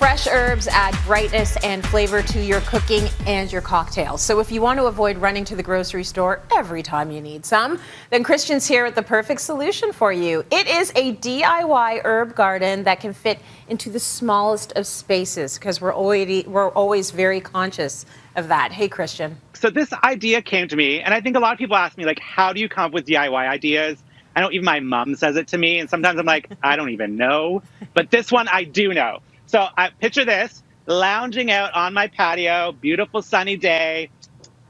fresh herbs add brightness and flavor to your cooking and your cocktails. So if you want to avoid running to the grocery store every time you need some, then Christian's here with the perfect solution for you. It is a DIY herb garden that can fit into the smallest of spaces because we're always very conscious of that. Hey, Christian. So this idea came to me, and I think a lot of people ask me, like, how do you come up with DIY ideas? I know even my mom says it to me, and sometimes I'm like, I don't even know. But this one I do know. So I picture this, lounging out on my patio, beautiful sunny day,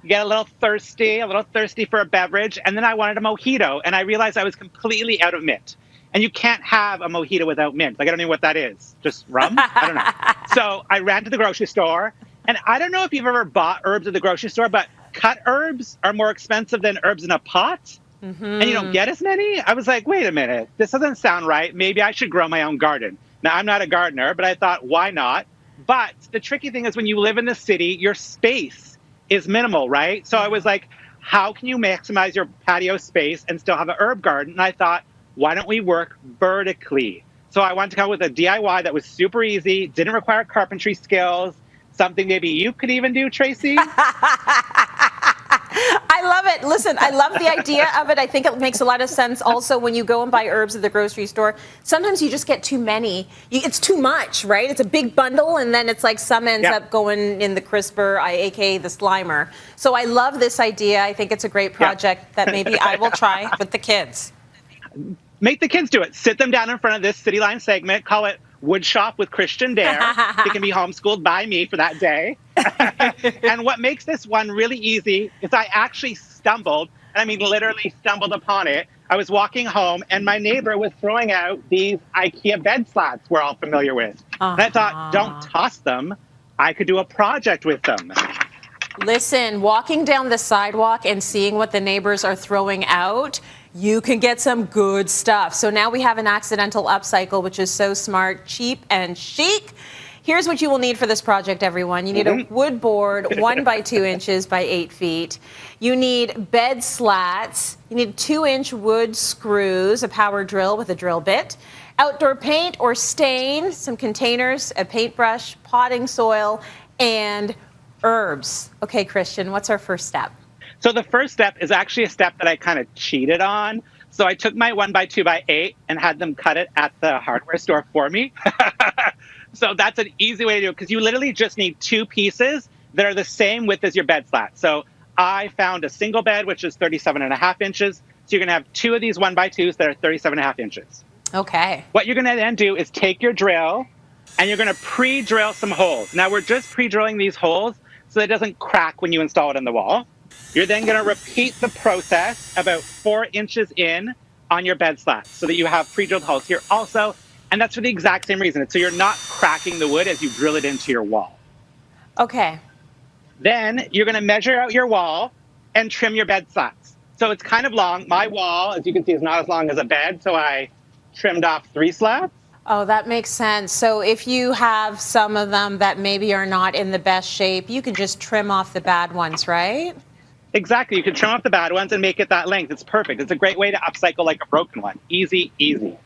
get a little thirsty for a beverage, and then I wanted a mojito, and I realized I was completely out of mint. And you can't have a mojito without mint. Like, I don't know what that is. Just rum? I don't know. So I ran to the grocery store, and I don't know if you've ever bought herbs at the grocery store, but cut herbs are more expensive than herbs in a pot. And you don't get as many? I was like, wait a minute, this doesn't sound right. Maybe I should grow my own garden. Now, I'm not a gardener, but I thought, why not? But the tricky thing is when you live in the city, your space is minimal, right? So I was like, how can you maximize your patio space and still have an herb garden? And I thought, why don't we work vertically? So I wanted to come up with a DIY that was super easy, didn't require carpentry skills, something maybe you could even do, Tracy. I love it. Listen, I love the idea of it. I think it makes a lot of sense also when you go and buy herbs at the grocery store. Sometimes you just get too many. It's too much, right? It's a big bundle, and then it's like some ends up going in the crisper, aka the Slimer. So I love this idea. I think it's a great project that maybe I will try with the kids. Make the kids do it. Sit them down in front of this Cityline segment. Call it Wood Shop with Christian Dare. They can be homeschooled by me for that day. And what makes this one really easy is I actually stumbled, and I mean literally stumbled upon it. I was walking home, and my neighbor was throwing out these IKEA bed slats we're all familiar with. And I thought, don't toss them. I could do a project with them. Listen, walking down the sidewalk and seeing what the neighbors are throwing out, you can get some good stuff. So now we have an accidental upcycle, which is so smart, cheap, and chic. Here's what you will need for this project, everyone. You need a wood board, 1 by 2 inches by 8 feet. You need bed slats. You need 2-inch wood screws, a power drill with a drill bit, outdoor paint or stain, some containers, a paintbrush, potting soil, and herbs. Okay, Christian, what's our first step? So the first step is actually a step that I kind of cheated on. So I took my 1 by 2 by 8 and had them cut it at the hardware store for me. So that's an easy way to do it because you literally just need 2 pieces that are the same width as your bed slat. So I found a single bed, which is 37.5 inches. So you're going to have 2 of these 1 by 2s that are 37.5 inches. Okay. What you're going to then do is take your drill and you're going to pre-drill some holes. Now we're just pre-drilling these holes so that it doesn't crack when you install it in the wall. You're then going to repeat the process about 4 inches in on your bed slats so that you have pre-drilled holes here also. And that's for the exact same reason. So you're not cracking the wood as you drill it into your wall. Okay. Then you're going to measure out your wall and trim your bed slats. So it's kind of long. My wall, as you can see, is not as long as a bed. So I trimmed off 3 slats. Oh, that makes sense. So if you have some of them that maybe are not in the best shape, you can just trim off the bad ones, right? Exactly. You can trim off the bad ones and make it that length. It's perfect. It's a great way to upcycle like a broken one. Easy, easy.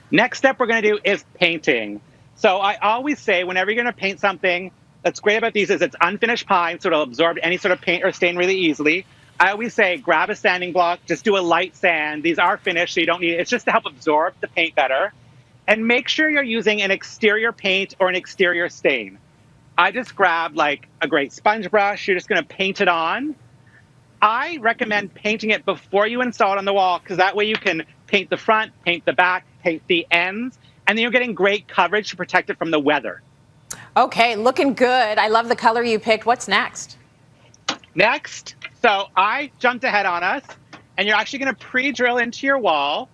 Next step we're going to do is painting. So I always say whenever you're going to paint something, that's great about these is it's unfinished pine, so it'll absorb any sort of paint or stain really easily. I always say grab a sanding block, just do a light sand. These are finished, so you don't need it. It's just to help absorb the paint better. And make sure you're using an exterior paint or an exterior stain. I just grabbed like a great sponge brush. You're just going to paint it on. I recommend painting it before you install it on the wall because that way you can paint the front, paint the back, paint the ends, and then you're getting great coverage to protect it from the weather. Okay, looking good. I love the color you picked. What's next? Next, so I jumped ahead on us, and you're actually going to pre-drill into your wall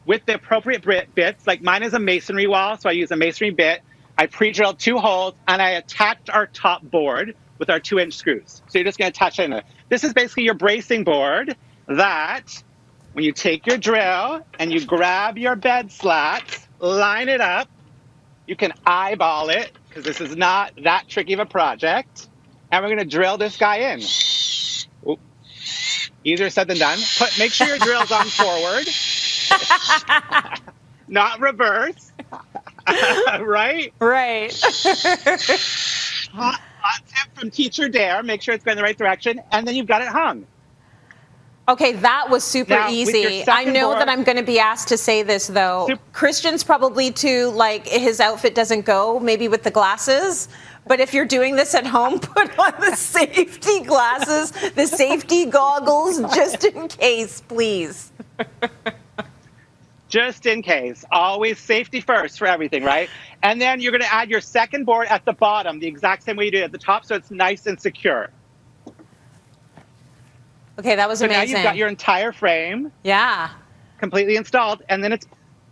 with the appropriate bits. Like mine is a masonry wall, so I use a masonry bit. I pre-drilled 2 holes, and I attached our top board with our 2-inch screws. So you're just going to attach it in there. This is basically your bracing board that when you take your drill and you grab your bed slats, line it up, you can eyeball it because this is not that tricky of a project. And we're going to drill this guy in. Oop. Easier said than done. Make sure your drill's on forward, not reverse. Right? Right. Hot tip from Teacher Dare. Make sure it's going in the right direction. And then you've got it hung. Okay, that was super Now, with your easy. I second know board- that I'm going to be asked to say this, though. Sup- Christian's probably too, like, his outfit doesn't go, maybe with the glasses. But if you're doing this at home, put on the safety glasses, the safety goggles, just in case, please. Just in case. Always safety first for everything, right? And then you're going to add your second board at the bottom, the exact same way you did at the top, so it's nice and secure. Okay, that was So now amazing. you've got your entire frame Yeah. completely installed, and then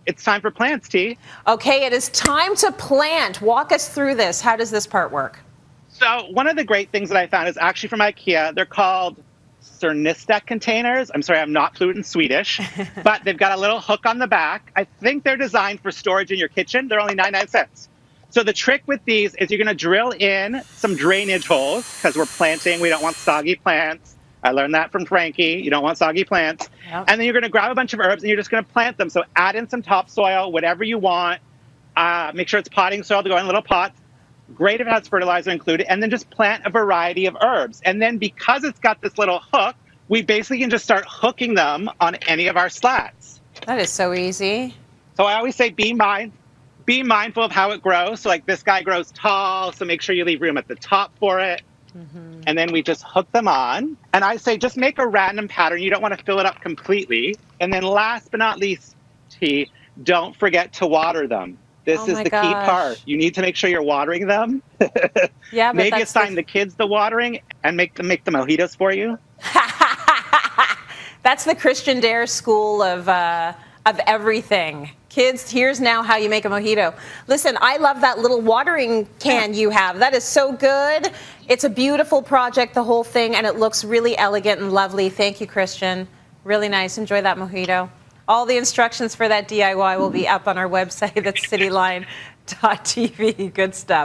it's time for plants, T. Okay, it is time to plant. Walk us through this. How does this part work? So one of the great things that I found is actually from IKEA. They're called Cernistek containers. I'm sorry, I'm not fluent in Swedish, but they've got a little hook on the back. I think they're designed for storage in your kitchen. They're only 99 cents. So the trick with these is you're going to drill in some drainage holes because we're planting. We don't want soggy plants. I learned that from Frankie. You don't want soggy plants. Yep. And then you're going to grab a bunch of herbs and you're just going to plant them. So add in some topsoil, whatever you want. Make sure it's potting soil to go in little pots. Great if it has fertilizer included. And then just plant a variety of herbs. And then because it's got this little hook, we basically can just start hooking them on any of our slats. That is so easy. So I always say be mindful of how it grows. So like this guy grows tall, so make sure you leave room at the top for it. Mm-hmm. And then we just hook them on. And I say just make a random pattern. You don't want to fill it up completely. And then last but not least, T, don't forget to water them. This is the key part. You need to make sure you're watering them. Yeah, but maybe assign the kids the watering and make the mojitos for you. That's the Christian Dare school of everything. Kids, here's now how you make a mojito. Listen, I love that little watering can you have. That is so good. It's a beautiful project, the whole thing, and it looks really elegant and lovely. Thank you, Christian. Really nice. Enjoy that mojito. All the instructions for that DIY will be up on our website at cityline.tv. Good stuff.